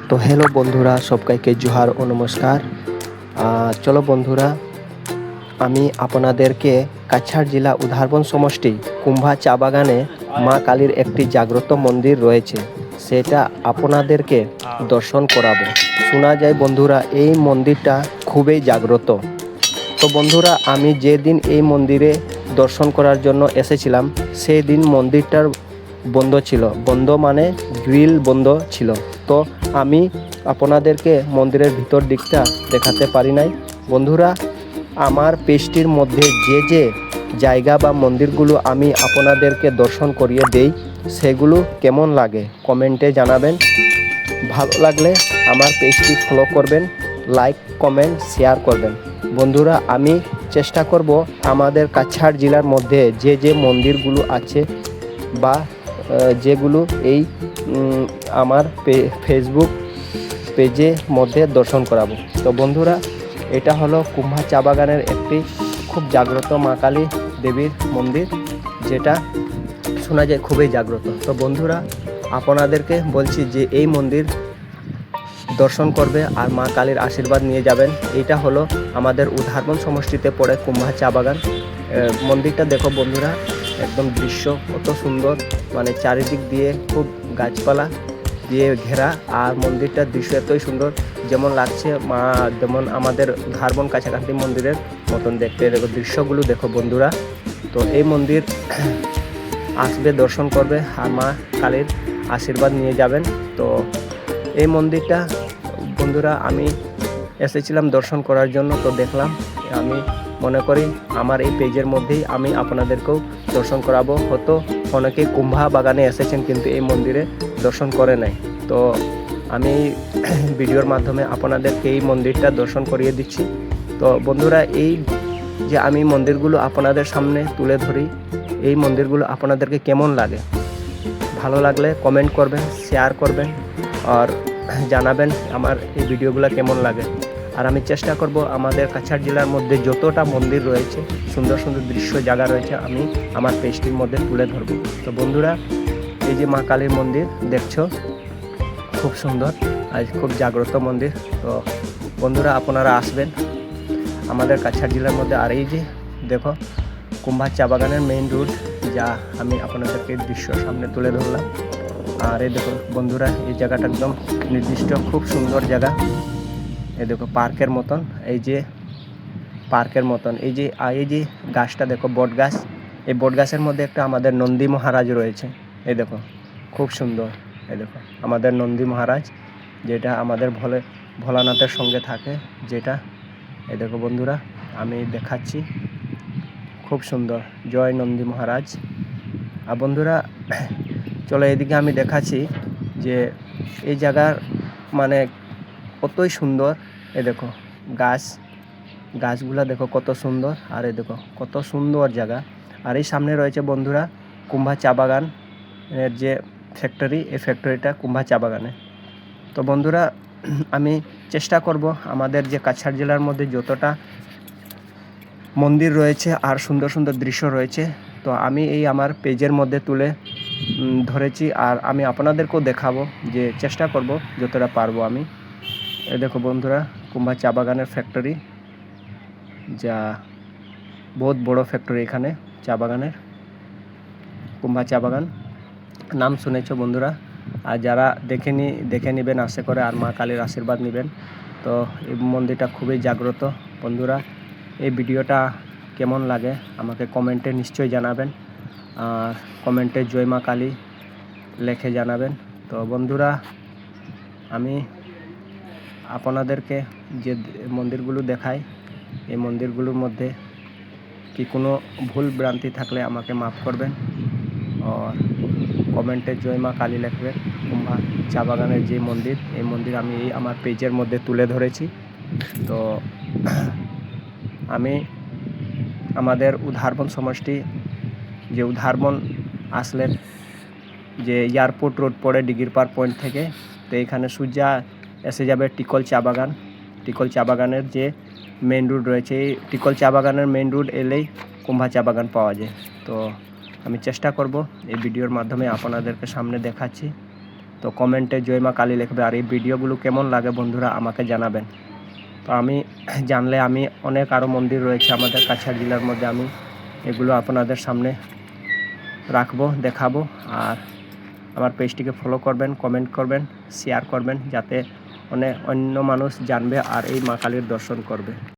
তো হ্যালো বন্ধুরা, সবাইকে জোহার ও নমস্কার। চলো বন্ধুরা, আমি আপনাদেরকে কাছাড় জেলা উধারবন সমষ্টি কুম্ভা চা বাগানে মা কালীর একটি জাগ্রত মন্দির রয়েছে, সেটা আপনাদেরকে দর্শন করাবো। শোনা যায় বন্ধুরা, এই মন্দিরটা খুবই জাগ্রত। তো বন্ধুরা, আমি যেদিন এই মন্দিরে দর্শন করার জন্য এসেছিলাম, সেই দিন মন্দিরটার বন্ধ ছিল। বন্ধ মানে গ্রিল বন্ধ ছিল। তো আমি আপনাদেরকে মন্দিরের ভিতর দিকটা দেখাতে পারি নাই। বন্ধুরা, আমার পেজটির মধ্যে যে যে জায়গা বা মন্দিরগুলো আমি আপনাদেরকে দর্শন করিয়ে দেই, সেগুলো কেমন লাগে কমেন্টে জানাবেন। ভালো লাগলে আমার পেজটি ফলো করবেন, লাইক কমেন্ট শেয়ার করবেন। বন্ধুরা, আমি চেষ্টা করব আমাদের কাছাড় জেলার মধ্যে যে যে মন্দিরগুলো আছে বা যেগুলো এই আমার ফেসবুক পেজের মধ্যে দর্শন করাবো। তো বন্ধুরা, এটা হলো কুম্ভা চা বাগানের একটি খুব জাগ্রত মা কালী দেবীর মন্দির, যেটা শোনা যায় খুবই জাগ্রত। তো বন্ধুরা, আপনাদেরকে বলছি যে এই মন্দির দর্শন করবে আর মা কালীর আশীর্বাদ নিয়ে যাবেন। এটা হলো আমাদের উধারবন সমষ্টিতে পড়ে কুম্ভা চা বাগান। মন্দিরটা দেখো বন্ধুরা, একদম দৃশ্য কত সুন্দর, মানে চারিদিক দিয়ে খুব গাছপালা দিয়ে ঘেরা। আর মন্দিরটার দৃশ্য এতই সুন্দর, যেমন লাগছে যেমন আমাদের উধারবন কাছাকাছি মন্দিরের মতন দেখতে। দেখো দৃশ্যগুলো দেখো বন্ধুরা। তো এই মন্দির আসবে, দর্শন করবে আর মা কালীর আশীর্বাদ নিয়ে যাবেন। তো এই মন্দিরটা বন্ধুরা আমি এসেছিলাম দর্শন করার জন্য। তো দেখলাম, আমি মনে করি আমার এই পেজের মধ্যেই আমি আপনাদেরকেও দর্শন করাবো। হয়তো অনেকেই কুম্ভা বাগানে এসেছেন কিন্তু এই মন্দিরে দর্শন করে নাই। তো আমি ভিডিওর মাধ্যমে আপনাদেরকে এই মন্দিরটা দর্শন করিয়ে দিচ্ছি। তো বন্ধুরা, এই যে আমি মন্দিরগুলো আপনাদের সামনে তুলে ধরি, এই মন্দিরগুলো আপনাদেরকে কেমন লাগে, ভালো লাগলে কমেন্ট করবেন, শেয়ার করবেন আর জানাবেন আমার এই ভিডিওগুলো কেমন লাগে। আর আমি চেষ্টা করব আমাদের কাছাড় জেলার মধ্যে যতটা মন্দির রয়েছে, সুন্দর সুন্দর দৃশ্য জায়গা রয়েছে, আমি আমার পেজটির মধ্যে তুলে ধরব। তো বন্ধুরা, এই যে মা কালীর মন্দির দেখছো, খুব সুন্দর আর খুব জাগ্রত মন্দির। তো বন্ধুরা, আপনারা আসবেন আমাদের কাছাড় জেলার মধ্যে। আর এই যে দেখো কুম্ভা চা বাগানের মেইন রোড, যা আমি আপনাদেরকে দৃশ্য সামনে তুলে ধরলাম। আর এই দেখো বন্ধুরা, এই জায়গাটা একদম নির্দিষ্ট খুব সুন্দর জায়গা। এই দেখো পার্কের মতন, এই যে পার্কের মতন এই যে গাছটা দেখো, বট গাছ। এই বট গাছের মধ্যে একটা আমাদের নন্দী মহারাজ রয়েছে। এই দেখো খুব সুন্দর। এই দেখো আমাদের নন্দী মহারাজ, যেটা আমাদের ভোলানাথের সঙ্গে থাকে, যেটা এই দেখো বন্ধুরা আমি দেখাচ্ছি, খুব সুন্দর। জয় নন্দী মহারাজ। আর বন্ধুরা চলো এদিকে আমি দেখাচ্ছি যে এই জায়গার মানে কতই সুন্দর। এই দেখো গাছগুলা দেখো কত সুন্দর। আর এই দেখো কত সুন্দর জায়গা। আর এই সামনে রয়েছে বন্ধুরা কুম্ভা চা বাগানের যে ফ্যাক্টরি, এই ফ্যাক্টরিটা কুম্ভা চা বাগানে। তো বন্ধুরা, আমি চেষ্টা করব আমাদের যে কাছাড় জেলার মধ্যে যতটা মন্দির রয়েছে আর সুন্দর সুন্দর দৃশ্য রয়েছে, তো আমি এই আমার পেজের মধ্যে তুলে ধরেছি। আর আমি আপনাদেরকেও দেখাবো, যে চেষ্টা করব যতটা পারবো আমি। এই দেখো বন্ধুরা, কুম্ভা চা বাগানের ফ্যাক্টরি, যা বহুত বড় ফ্যাক্টরি এখানে চা বাগানের, কুম্ভা চা বাগান নাম শুনেছ বন্ধুরা। আর যারা দেখে নেবেন আশা করে, আর মা কালীর আশীর্বাদ নেবেন। তো এই মন্দিরটা খুবই জাগ্রত। বন্ধুরা, এই ভিডিওটা কেমন লাগে আমাকে কমেন্টে নিশ্চয়ই জানাবেন। আর কমেন্টে জয় মা কালী লেখে জানাবেন। তো বন্ধুরা, আমি আপনাদেরকে যে মন্দিরগুলো দেখাই, এই মন্দিরগুলোর মধ্যে কি কোনো ভুল ভ্রান্তি থাকলে আমাকে মাফ করবেন। আর কমেন্টে জয় মা কালী লিখবেন। কুম্ভা চা বাগানের যে মন্দির, এই মন্দির আমি আমার পেজের মধ্যে তুলে ধরেছি। তো আমি আমাদের উধারবন সমষ্টি, যে উধারবন আসলেন যে এয়ারপোর্ট রোড পড়ে ডিগিরপাড় পয়েন্ট থেকে, তো এখানে সোজা এসে যাবে টিকল চা বাগান। টিকল চা বাগানের যে মেন রোড রয়েছে, এই টিকল চা বাগানের মেন রোড এলেই কুম্ভা চা বাগান পাওয়া যায়। তো আমি চেষ্টা করব এই ভিডিওর মাধ্যমে আপনাদেরকে সামনে দেখাচ্ছি। তো কমেন্টে জয় মা কালী লিখবে। আর এই ভিডিওগুলো কেমন লাগে বন্ধুরা আমাকে জানাবেন। তো আমি জানলে আমি অনেক আরও মন্দির রয়েছে আমাদের কাছাড় জেলার মধ্যে, আমি এগুলো আপনাদের সামনে রাখবো, দেখাবো। আর আমার পেজটিকে ফলো করবেন, কমেন্ট করবেন, শেয়ার করবেন, যাতে অন্য মানুষ জানবে আর এই মা কালীর দর্শন করবে।